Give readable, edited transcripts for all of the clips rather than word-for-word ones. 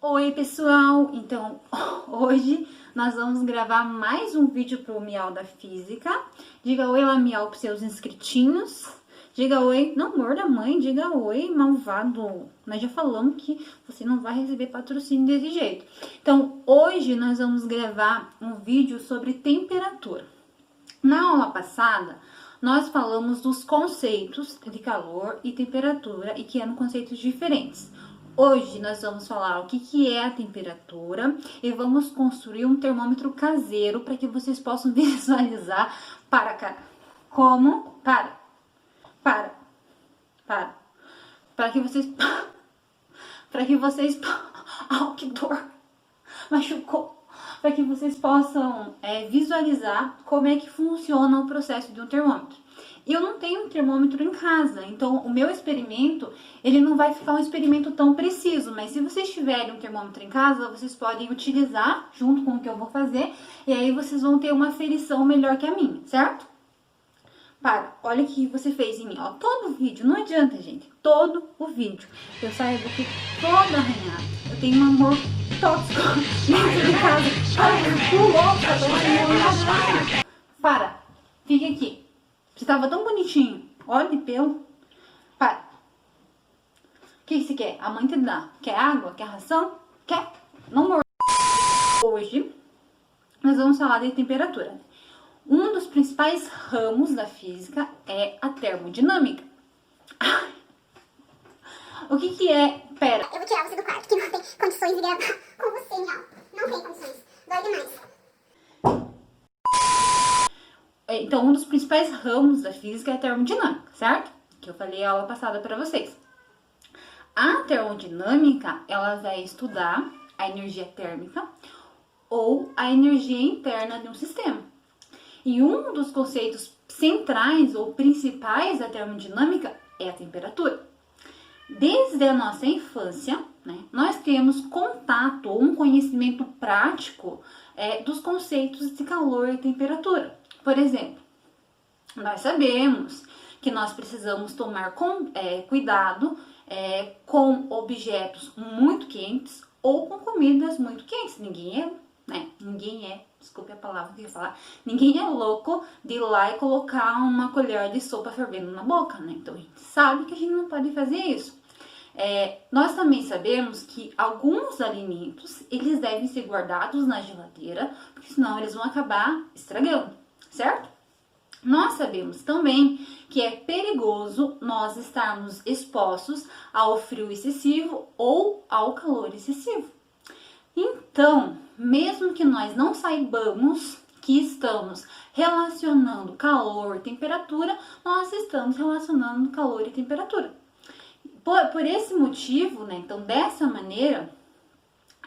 Oi pessoal, então hoje nós vamos gravar mais um vídeo pro Miau da Física. Diga oi lá, Miau, pros seus inscritinhos. Diga oi, não morda a mãe, diga oi, malvado. Nós já falamos que você não vai receber patrocínio desse jeito. Então hoje nós vamos gravar um vídeo sobre temperatura. Na aula passada, nós falamos dos conceitos de calor e temperatura e que eram conceitos diferentes. Hoje nós vamos falar o que é a temperatura e vamos construir um termômetro caseiro para que vocês possam visualizar para que vocês que dor, machucou, para que vocês possam visualizar como é que funciona o processo de um termômetro. Eu não tenho um termômetro em casa, então o meu experimento, ele não vai ficar um experimento tão preciso, mas se vocês tiverem um termômetro em casa, vocês podem utilizar junto com o que eu vou fazer, e aí vocês vão ter uma aferição melhor que a minha, certo? Olha o que você fez em mim, ó, todo o vídeo, não adianta, gente, todo o vídeo, eu saio daqui toda arranhada, eu tenho um amor tóxico dentro de casa, fica aqui. Você tava tão bonitinho. Olha de pelo. Para. O que você quer? A mãe te dá. Quer água? Quer ração? Quer? Não morde. Hoje, nós vamos falar de temperatura. Um dos principais ramos da física é a termodinâmica. O que é... Pera. Eu vou tirar você do quarto, que não tem condições de gravar com você, Miau. Não tem condições. Dói demais. Então, um dos principais ramos da física é a termodinâmica, certo? Que eu falei a aula passada para vocês. A termodinâmica, ela vai estudar a energia térmica ou a energia interna de um sistema. E um dos conceitos centrais ou principais da termodinâmica é a temperatura. Desde a nossa infância, nós temos contato ou um conhecimento prático dos conceitos de calor e temperatura. Por exemplo, nós sabemos que nós precisamos tomar cuidado com objetos muito quentes ou com comidas muito quentes. Desculpe a palavra que eu ia falar, ninguém é louco de ir lá e colocar uma colher de sopa fervendo na boca, né? Então a gente sabe que a gente não pode fazer isso. Nós também sabemos que alguns alimentos, eles devem ser guardados na geladeira, porque senão eles vão acabar estragando. Certo? Nós sabemos também que é perigoso nós estarmos expostos ao frio excessivo ou ao calor excessivo. Então, mesmo que nós não saibamos que estamos relacionando calor e temperatura, nós estamos relacionando calor e temperatura. Por esse motivo, então dessa maneira,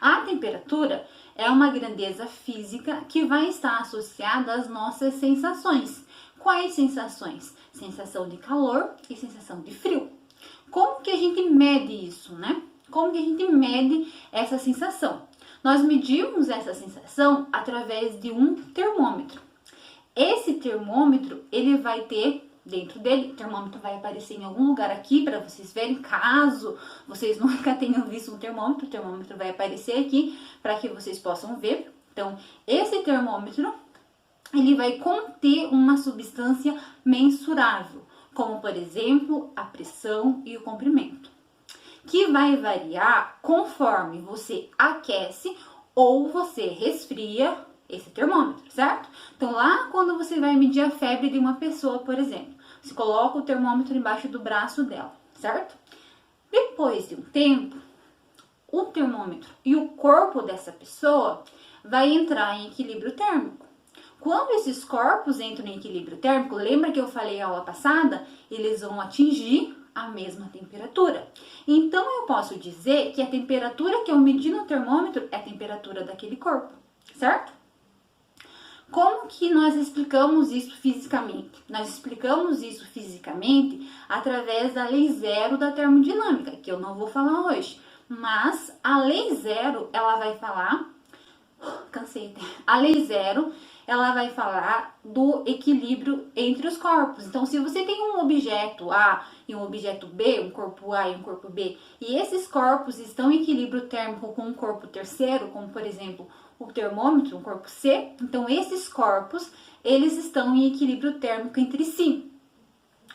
a temperatura é uma grandeza física que vai estar associada às nossas sensações. Quais sensações? Sensação de calor e sensação de frio. Como que a gente mede isso, né? Como que a gente mede essa sensação? Nós medimos essa sensação através de um termômetro. Esse termômetro, ele vai ter dentro dele, o termômetro vai aparecer em algum lugar aqui para vocês verem, caso vocês nunca tenham visto um termômetro, o termômetro vai aparecer aqui para que vocês possam ver. Então, esse termômetro, ele vai conter uma substância mensurável, como por exemplo, a pressão e o comprimento, que vai variar conforme você aquece ou você resfria esse termômetro, certo? Então, lá quando você vai medir a febre de uma pessoa, por exemplo, você coloca o termômetro embaixo do braço dela, certo? Depois de um tempo, o termômetro e o corpo dessa pessoa vai entrar em equilíbrio térmico. Quando esses corpos entram em equilíbrio térmico, lembra que eu falei na aula passada? Eles vão atingir a mesma temperatura. Então, eu posso dizer que a temperatura que eu medi no termômetro é a temperatura daquele corpo, certo? Como que nós explicamos isso fisicamente? Nós explicamos isso fisicamente através da lei zero da termodinâmica, que eu não vou falar hoje. Mas a lei zero, ela vai falar... Cansei. A lei zero, ela vai falar do equilíbrio entre os corpos. Então, se você tem um objeto A e um objeto B, um corpo A e um corpo B, e esses corpos estão em equilíbrio térmico com um corpo terceiro, como por exemplo o termômetro, um corpo C, então esses corpos, eles estão em equilíbrio térmico entre si.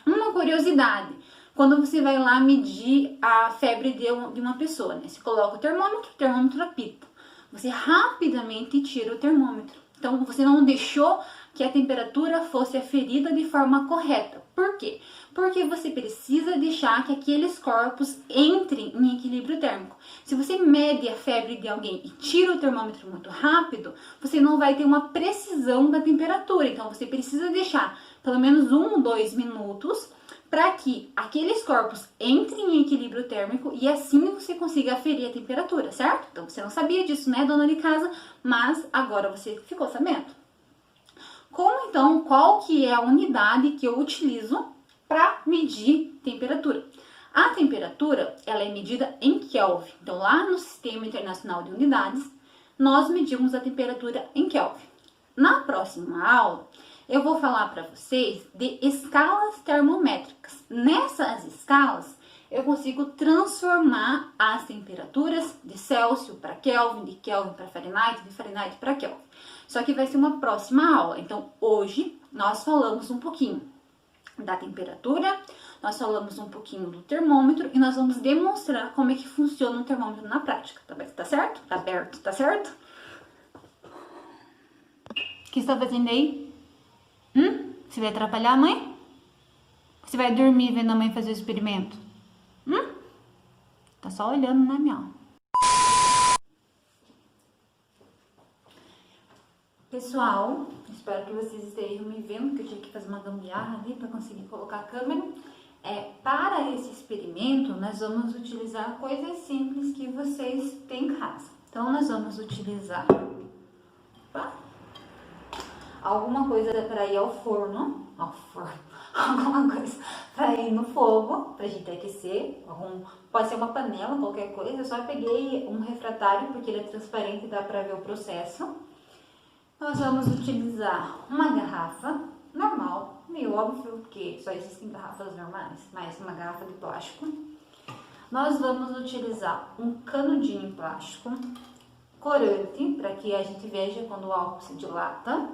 Uma curiosidade, quando você vai lá medir a febre de uma pessoa, né? Você coloca o termômetro apita. Você rapidamente tira o termômetro. Então, você não deixou que a temperatura fosse aferida de forma correta. Por quê? Porque você precisa deixar que aqueles corpos entrem em equilíbrio térmico. Se você mede a febre de alguém e tira o termômetro muito rápido, você não vai ter uma precisão da temperatura. Então, você precisa deixar pelo menos 1 ou 2 minutos para que aqueles corpos entrem em equilíbrio térmico e assim você consiga aferir a temperatura, certo? Então, você não sabia disso, né, dona de casa? Mas agora você ficou sabendo. Como então, qual que é a unidade que eu utilizo para medir temperatura? A temperatura, ela é medida em Kelvin. Então, lá no Sistema Internacional de Unidades, nós medimos a temperatura em Kelvin. Na próxima aula, eu vou falar para vocês de escalas termométricas. Nessas escalas, eu consigo transformar as temperaturas de Celsius para Kelvin, de Kelvin para Fahrenheit, de Fahrenheit para Kelvin. Só que vai ser uma próxima aula. Então, hoje, nós falamos um pouquinho da temperatura, nós falamos um pouquinho do termômetro e nós vamos demonstrar como é que funciona o termômetro na prática. Tá certo? Tá aberto, tá certo? O que você está fazendo aí? Você vai atrapalhar a mãe? Você vai dormir vendo a mãe fazer o experimento? Tá só olhando, né, minha? Pessoal, espero que vocês estejam me vendo, que eu tive que fazer uma gambiarra ali para conseguir colocar a câmera. Para esse experimento, nós vamos utilizar coisas simples que vocês têm em casa. Então, nós vamos utilizar alguma coisa para ir ao forno, alguma coisa para ir no fogo, para a gente aquecer, pode ser uma panela, qualquer coisa. Eu só peguei um refratário, porque ele é transparente e dá para ver o processo. Nós vamos utilizar uma garrafa normal, meio óbvio, porque só existem garrafas normais, mas uma garrafa de plástico. Nós vamos utilizar um canudinho em plástico, corante, para que a gente veja quando o álcool se dilata,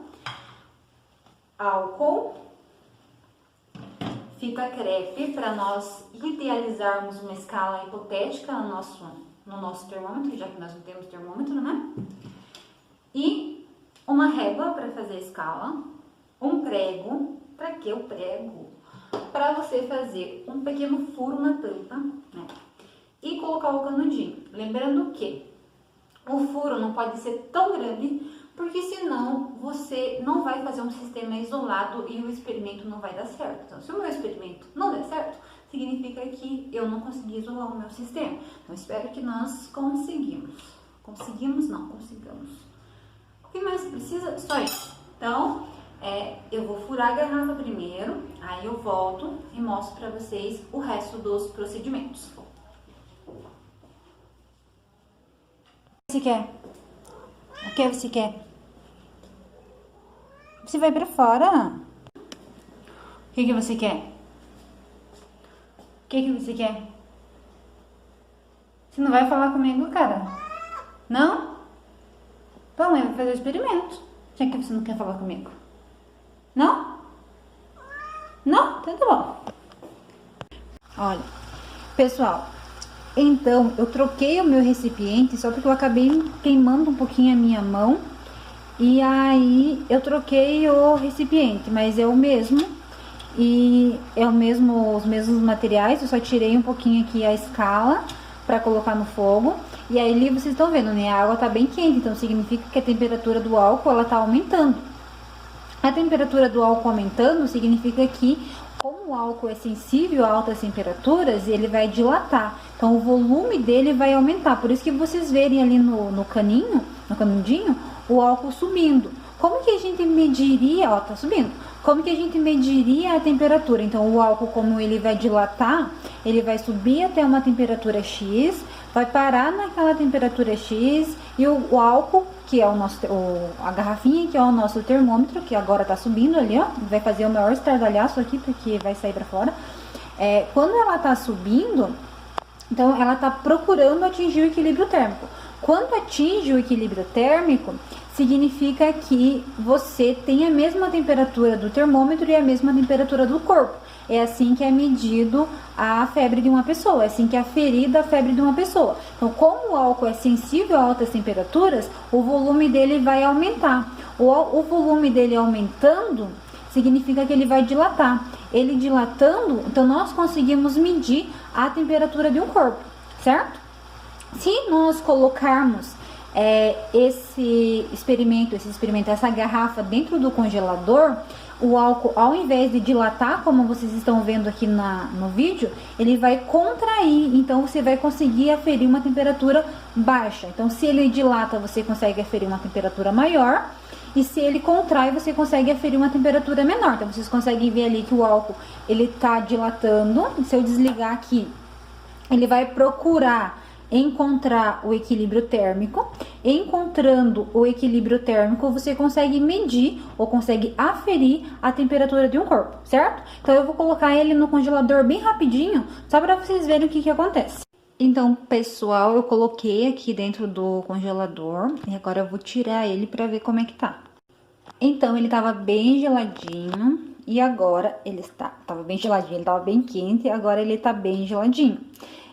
álcool, fita crepe, para nós idealizarmos uma escala hipotética no nosso termômetro, já que nós não temos termômetro, né? E uma régua para fazer a escala, um prego. Para que o prego? Para você fazer um pequeno furo na tampa, né? E colocar o canudinho. Lembrando que o furo não pode ser tão grande, porque senão você não vai fazer um sistema isolado e o experimento não vai dar certo. Então, se o meu experimento não der certo, significa que eu não consegui isolar o meu sistema. Então, espero que nós consigamos. Consigamos? Não, consigamos. O que mais precisa? Só isso. Então, eu vou furar a garrafa primeiro, aí eu volto e mostro para vocês o resto dos procedimentos. O que você quer? O que você quer? Você vai pra fora? O que você quer? O que você quer? Você não vai falar comigo, cara? Não? Então, eu vou fazer o experimento. Já que você não quer falar comigo. Não? Não? Então tá bom. Olha, pessoal, então eu troquei o meu recipiente só porque eu acabei queimando um pouquinho a minha mão. E aí eu troquei o recipiente, mas é o mesmo. E é os mesmos materiais, eu só tirei um pouquinho aqui a escala para colocar no fogo. E aí ali vocês estão vendo, né? A água tá bem quente, então significa que a temperatura do álcool, ela tá aumentando. A temperatura do álcool aumentando significa que, como o álcool é sensível a altas temperaturas, ele vai dilatar. Então o volume dele vai aumentar. Por isso que vocês verem ali no canudinho, o álcool subindo. Como que a gente mediria, ó, tá subindo. Como que a gente mediria a temperatura? Então o álcool, como ele vai dilatar, ele vai subir até uma temperatura X, vai parar naquela temperatura X e o álcool que é o nosso, a garrafinha, que é o nosso termômetro, que agora tá subindo ali, ó. Vai fazer o maior estardalhaço aqui, porque vai sair pra fora. Quando ela tá subindo, então ela tá procurando atingir o equilíbrio térmico. Quando atinge o equilíbrio térmico, significa que você tem a mesma temperatura do termômetro e a mesma temperatura do corpo. É assim que é medido a febre de uma pessoa, é assim que é aferida a febre de uma pessoa. Então, como o álcool é sensível a altas temperaturas, o volume dele vai aumentar. O volume dele aumentando, significa que ele vai dilatar. Ele dilatando, então nós conseguimos medir a temperatura de um corpo, certo? Se nós colocarmos esse experimento, essa garrafa dentro do congelador, o álcool, ao invés de dilatar, como vocês estão vendo aqui no vídeo, ele vai contrair, então você vai conseguir aferir uma temperatura baixa. Então, se ele dilata, você consegue aferir uma temperatura maior, e se ele contrai, você consegue aferir uma temperatura menor. Então, vocês conseguem ver ali que o álcool, ele tá dilatando. Se eu desligar aqui, ele vai procurar encontrar o equilíbrio térmico. Encontrando o equilíbrio térmico, você consegue medir ou consegue aferir a temperatura de um corpo, certo? Então eu vou colocar ele no congelador bem rapidinho, só para vocês verem o que acontece. Então, pessoal, eu coloquei aqui dentro do congelador e agora eu vou tirar ele para ver como é que tá. Então, ele tava bem geladinho e agora ele tava bem geladinho, ele tava bem quente e agora ele tá bem geladinho.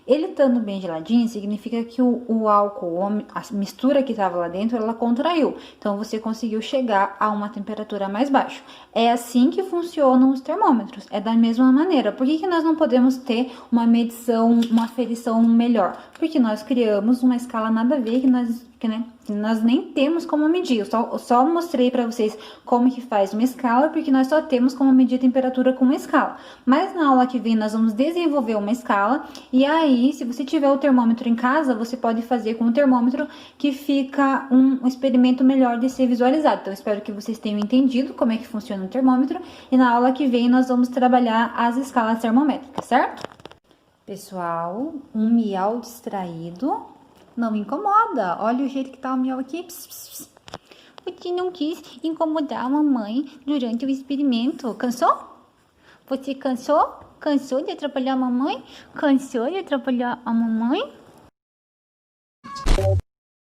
Ele estando bem geladinho, significa que o álcool, a mistura que estava lá dentro, ela contraiu. Então, você conseguiu chegar a uma temperatura mais baixa. É assim que funcionam os termômetros. É da mesma maneira. Por que nós não podemos ter uma medição, uma aferição melhor? Porque nós criamos uma escala nada a ver que nós nem temos como medir. Eu só mostrei para vocês como que faz uma escala, porque nós só temos como medir a temperatura com uma escala. Mas na aula que vem nós vamos desenvolver uma escala, e aí, se você tiver o termômetro em casa, você pode fazer com o termômetro, que fica um experimento melhor de ser visualizado. Então, espero que vocês tenham entendido como é que funciona o termômetro, e na aula que vem nós vamos trabalhar as escalas termométricas, certo? Pessoal, um miau distraído não me incomoda. Olha o jeito que tá o miau aqui. Pss, pss, pss. Você não quis incomodar a mamãe durante o experimento. Cansou? Você cansou? Cansou de atrapalhar a mamãe? Cansou de atrapalhar a mamãe?